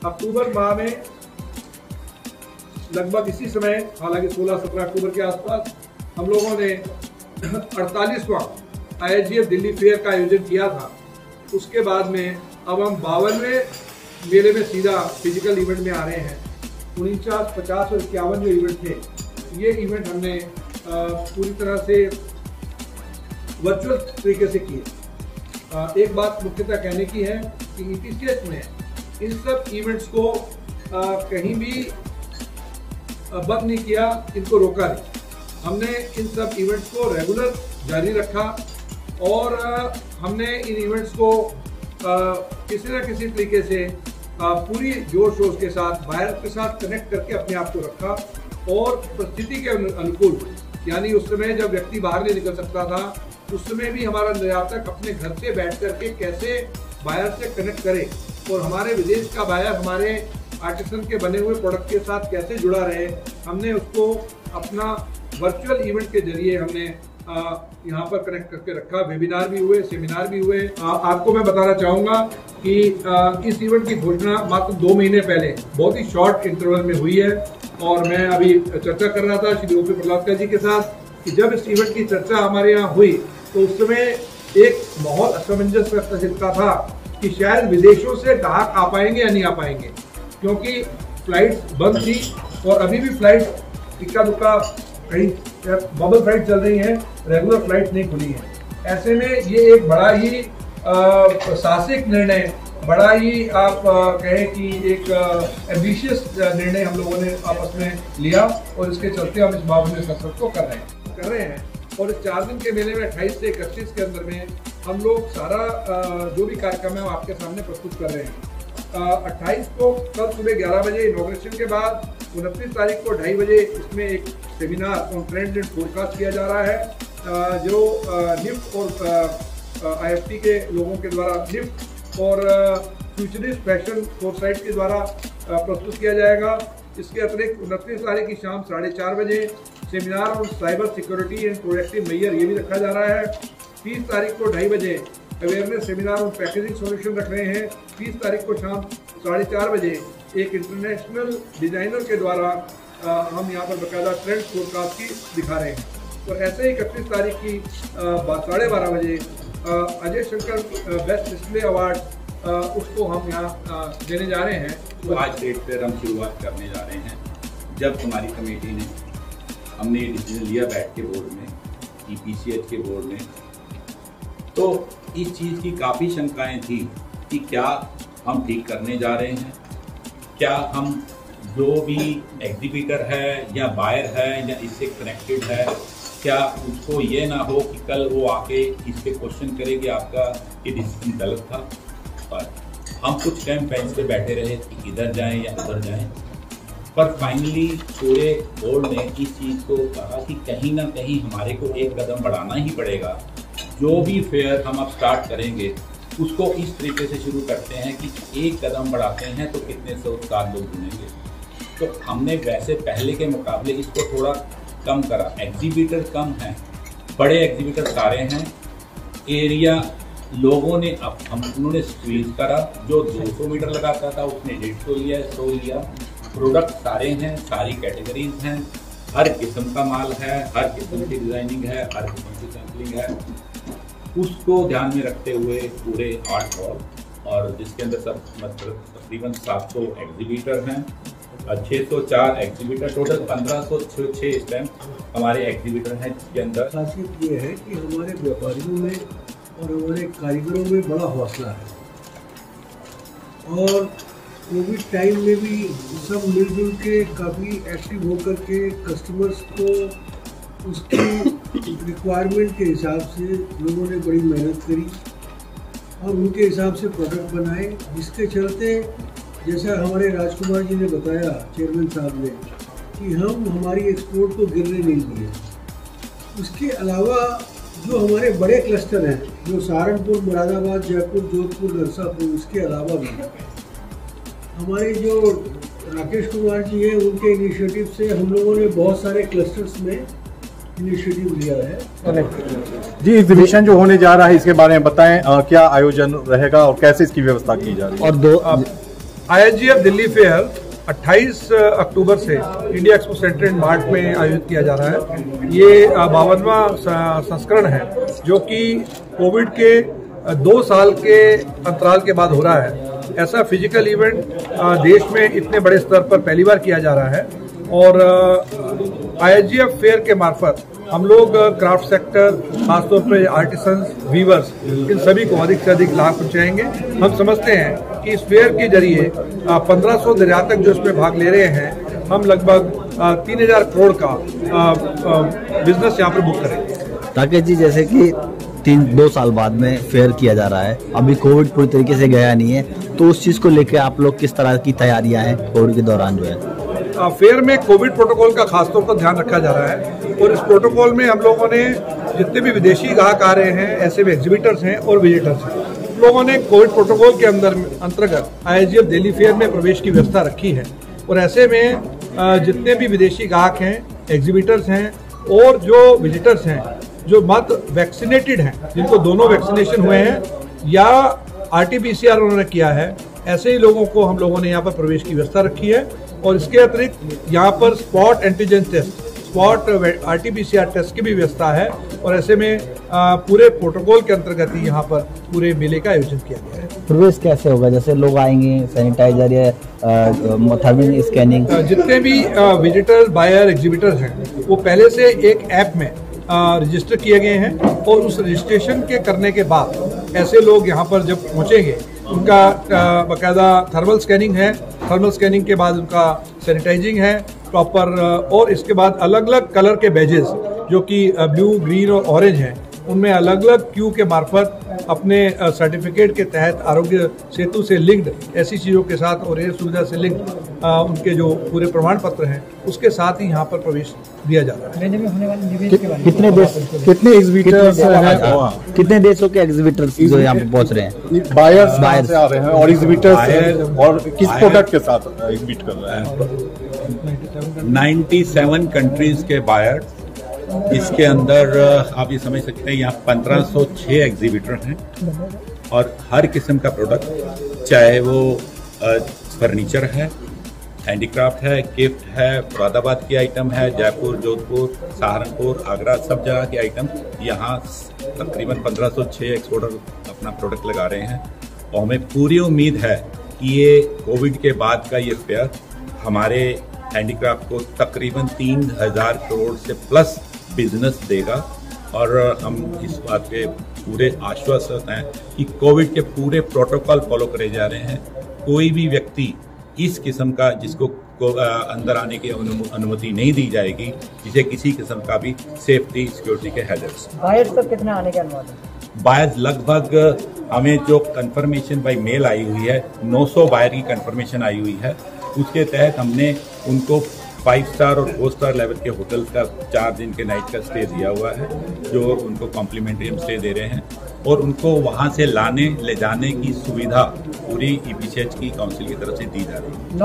अक्टूबर माह में लगभग इसी समय, हालांकि 16-17 अक्टूबर के आसपास हम लोगों ने 48वां ISGF दिल्ली फेयर का आयोजन किया था। उसके बाद में अब हम 52वें मेले में सीधा फिजिकल इवेंट में आ रहे हैं। 49, 50 और 51 जो इवेंट थे, ये इवेंट हमने पूरी तरह से वर्चुअल तरीके से किए। एक बात मुख्यतः कहने की है कि ETCH में इन सब इवेंट्स को कहीं भी बंद नहीं किया, इनको रोका नहीं। हमने इन सब इवेंट्स को रेगुलर जारी रखा और हमने इन इवेंट्स को किसी न किसी तरीके से पूरी जोर शोर के साथ बायर के साथ कनेक्ट करके अपने आप को रखा और परिस्थिति के अनुकूल, यानी उस समय जब व्यक्ति बाहर नहीं निकल सकता था, उस समय भी हमारा निर्यातक अपने घर से बैठ करके कैसे बायर से कनेक्ट करे और हमारे विदेश का बायर हमारे आर्टिसन के बने हुए प्रोडक्ट के साथ कैसे जुड़ा रहे, हमने उसको अपना वर्चुअल इवेंट के जरिए हमने यहाँ पर कनेक्ट करके रखा। वेबिनार भी हुए, सेमिनार भी हुए। आपको मैं बताना चाहूँगा कि इस इवेंट की घोषणा मात्र 2 महीने पहले बहुत ही शॉर्ट इंटरवल में हुई है और मैं अभी चर्चा कर रहा था श्री OP प्रहलाद जी के साथ कि जब इस इवेंट की चर्चा हमारे यहाँ हुई तो उस समय एक माहौल असमंजस का था कि शायद विदेशों से ग्राहक आ पाएंगे या नहीं आ पाएंगे, क्योंकि फ्लाइट्स बंद थी और अभी भी फ्लाइट इक्का दुक्का कहीं बबल फ्लाइट चल रही हैं, रेगुलर फ्लाइट नहीं खुली है। ऐसे में ये एक बड़ा ही साहसिक निर्णय, बड़ा ही आप कहें कि एक एम्बिशियस निर्णय हम लोगों ने आपस में लिया और इसके चलते हम इस बाबू में कसरत को कर रहे हैं। और इस 4 दिन के मेले में 28 से 31 के अंदर में हम लोग सारा जो भी कार्यक्रम है वो आपके सामने प्रस्तुत कर रहे हैं। 28 को कल सुबह 11 बजे इनॉग्रेशन के बाद 29 तारीख को 2:30 बजे इसमें एक seminar on trend and forecast किया जा रहा है, जो निफ्ट और IFT के लोगों के द्वारा, निफ्ट और फ्यूचरिस्ट फैशन फोरसाइट के द्वारा प्रस्तुत किया जाएगा। इसके अतिरिक्त 29 तारीख की शाम 4:30 बजे seminar on cyber security and proactive measure ये भी रखा जा रहा है। 30 तारीख को 2:30 बजे awareness seminar on packaging solution रख रहे हैं। 30 तारीख को शाम 4:30 बजे एक इंटरनेशनल डिजाइनर के द्वारा हम यहाँ पर बाकायदा ट्रेंड फोरकास्ट की दिखा रहे हैं। और ऐसे ही 31 तारीख की 12:30 बजे Ajay Shankar best display award उसको हम यहाँ देने जा रहे हैं। तो आज डेट पर हम शुरुआत करने जा रहे हैं। जब हमारी कमेटी ने हमने ये डिसीजन लिया बैठ के बोर्ड में, EPCH के बोर्ड में, तो इस चीज़ की काफ़ी शंकाएं थी कि क्या हम ठीक करने जा रहे हैं, क्या हम जो भी एग्जीबिटर है या बायर है या इससे कनेक्टेड है, क्या उसको ये ना हो कि कल वो आके इस पे क्वेश्चन करे कि आपका ये डिसीजन गलत था। पर हम कुछ टाइम बेंच पे बैठे रहे कि इधर जाएं या उधर जाएं, पर फाइनली पूरे बोर्ड ने इस चीज़ को कहा कि कहीं ना कहीं हमारे को एक कदम बढ़ाना ही पड़ेगा। जो भी फेयर हम अब स्टार्ट करेंगे उसको इस तरीके से शुरू करते हैं कि एक कदम बढ़ाते हैं तो कितने 100 लोग जुड़ेंगे। तो हमने वैसे पहले के मुकाबले इसको थोड़ा कम करा, एग्जीबिटर कम हैं, बड़े एग्जीबिटर सारे हैं। एरिया लोगों ने अब उन्होंने स्क्वीज करा, जो 200 मीटर लगाता था उसने 150 लिया, 100 लिया। प्रोडक्ट सारे हैं, सारी कैटेगरीज हैं, हर किस्म का माल है, हर किस्म की डिजाइनिंग है, हर किस्म की सैम्पलिंग है। उसको ध्यान में रखते हुए पूरे 8 हॉल और जिसके अंदर सब मतलब तकरीबन 700 एग्जीबिटर हैं, 604 एग्जीबिटर, टोटल 1506 इस टाइम हमारे एग्जीबिटर हैं। जिसके अंदर खासियत ये है कि हमारे व्यापारियों में और हमारे कारीगरों में बड़ा हौसला है और कोविड टाइम में भी सब मिलजुल के काफ़ी एक्टिव होकर के कस्टमर्स को उसकी रिक्वायरमेंट के हिसाब से लोगों ने बड़ी मेहनत करी और उनके हिसाब से प्रोडक्ट बनाए, जिसके चलते जैसा हमारे राजकुमार जी ने बताया, चेयरमैन साहब ने, कि हम हमारी एक्सपोर्ट को गिरने नहीं दिए। उसके अलावा जो हमारे बड़े क्लस्टर हैं, जो सहारनपुर, मुरादाबाद, जयपुर, जोधपुर, नरसापुर, उसके अलावा भी हमारे जो राकेश कुमार जी हैं, उनके इनिशिएटिव से हम लोगों ने बहुत सारे क्लस्टर्स में इनिशिएटिव लिया है। जी, एग्जीबिशन जो होने जा रहा है इसके बारे में बताएं, क्या आयोजन रहेगा और कैसे इसकी व्यवस्था की जा रही है। और ISGF दिल्ली फेयर 28 अक्टूबर से India expo centre and mart में आयोजित किया जा रहा है। ये 52वां संस्करण है जो कि कोविड के 2 साल के अंतराल के बाद हो रहा है। ऐसा फिजिकल इवेंट देश में इतने बड़े स्तर पर पहली बार किया जा रहा है और ISGF फेयर के मार्फत हम लोग क्राफ्ट सेक्टर, खासतौर पे आर्टिसंस, वीवर्स, इन सभी को अधिक से अधिक लाभ पहुंचाएंगे। हम समझते हैं कि इस फेयर के जरिए 1500 निर्यातक जो इसमें भाग ले रहे हैं, हम लगभग 3000 करोड़ का बिजनेस यहाँ पर बुक करेंगे। राकेश जी, जैसे कि 2 साल बाद में फेयर किया जा रहा है, अभी कोविड पूरी तरीके से गया नहीं है, तो उस चीज को लेकर आप लोग किस तरह की तैयारियां हैं कोविड के दौरान जो है? फेयर में कोविड प्रोटोकॉल का खासतौर पर ध्यान रखा जा रहा है और इस प्रोटोकॉल में हम लोगों ने जितने भी विदेशी ग्राहक आ रहे हैं, ऐसे भी एग्जीबिटर्स हैं और विजिटर्स हैं, लोगों ने कोविड प्रोटोकॉल के अंतर्गत ISGF दिल्ली फेयर में प्रवेश की व्यवस्था रखी है। और ऐसे में जितने भी विदेशी ग्राहक हैं, एग्जीबिटर्स हैं और जो विजिटर्स हैं, जो मत वैक्सीनेटेड हैं, जिनको दोनों वैक्सीनेशन हुए हैं या RT-PCR उन्होंने किया है, ऐसे ही लोगों को हम लोगों ने यहाँ पर प्रवेश की व्यवस्था रखी है। और इसके अतिरिक्त यहाँ पर spot antigen test, spot RT-PCR test की भी व्यवस्था है और ऐसे में पूरे प्रोटोकॉल के अंतर्गत ही यहाँ पर पूरे मेले का आयोजन किया गया है। प्रवेश कैसे होगा? जैसे लोग आएंगे, सैनिटाइजर या थर्मल स्कैनिंग? जितने भी विजिटर, बायर, एग्जीबिटर्स हैं, वो पहले से एक ऐप में रजिस्टर किए गए हैं और उस रजिस्ट्रेशन के करने के बाद ऐसे लोग यहाँ पर जब पहुँचेंगे, उनका बाकायदा थर्मल स्कैनिंग है, थर्मल स्कैनिंग के बाद उनका सैनिटाइजिंग है प्रॉपर, और इसके बाद अलग अलग कलर के बैजेस जो कि ब्लू, ग्रीन और ऑरेंज हैं, उनमें अलग अलग क्यू के मार्फत अपने सर्टिफिकेट के तहत आरोग्य सेतु से लिंक्ड ऐसी चीज़ों के साथ और एयर सुविधा से लिंक्ड उनके जो पूरे प्रमाण पत्र हैं, उसके साथ ही यहाँ पर प्रवेश दिया जा रहा है। कितने एग्जीबिटर्स हैं? कितने देशों के एग्जीबिटर्स जो यहाँ पे पहुँच रहे हैं? बायर्स से आ रहे हैं और एग्जीबिटर्स और किस प्रोडक्ट के साथ एग्जिबिट कर रहे हैं? 97 कंट्रीज के बायर, इसके अंदर आप ये समझ सकते हैं यहाँ 1506 एग्जीबिटर हैं और हर किस्म का प्रोडक्ट, चाहे वो फर्नीचर है, हैंडीक्राफ्ट है, गिफ्ट है, मुरादाबाद की आइटम है, जयपुर, जोधपुर, सहारनपुर, आगरा, सब जगह के आइटम यहाँ तकरीबन 1506 एक्सपोर्टर अपना प्रोडक्ट लगा रहे हैं। और हमें पूरी उम्मीद है कि ये कोविड के बाद का ये फेयर हमारे हैंडीक्राफ्ट को तकरीबन 3000 करोड़ से प्लस बिजनेस देगा और हम इस बात के पूरे आश्वस्त हैं कि कोविड के पूरे प्रोटोकॉल फॉलो करे जा रहे हैं। कोई भी व्यक्ति इस किस्म का जिसको अंदर आने की अनुमति नहीं दी जाएगी, जिसे किसी किस्म का भी सेफ्टी सिक्योरिटी के हैजर्ड्स। बायर्स तक कितने आने की अनुमति? बायर्स लगभग हमें जो कंफर्मेशन बाय मेल आई हुई है, 900 बायर की कंफर्मेशन आई हुई है। उसके तहत हमने उनको 5 स्टार और 4 स्टार लेवल के होटल्स का 4 दिन के नाइट का स्टे दिया हुआ है, जो उनको कॉम्प्लीमेंट्री हम स्टे दे रहे हैं और उनको वहां से ले जाने की सुविधा पूरी EPCH की काउंसिल की तरफ से दी जा रही है।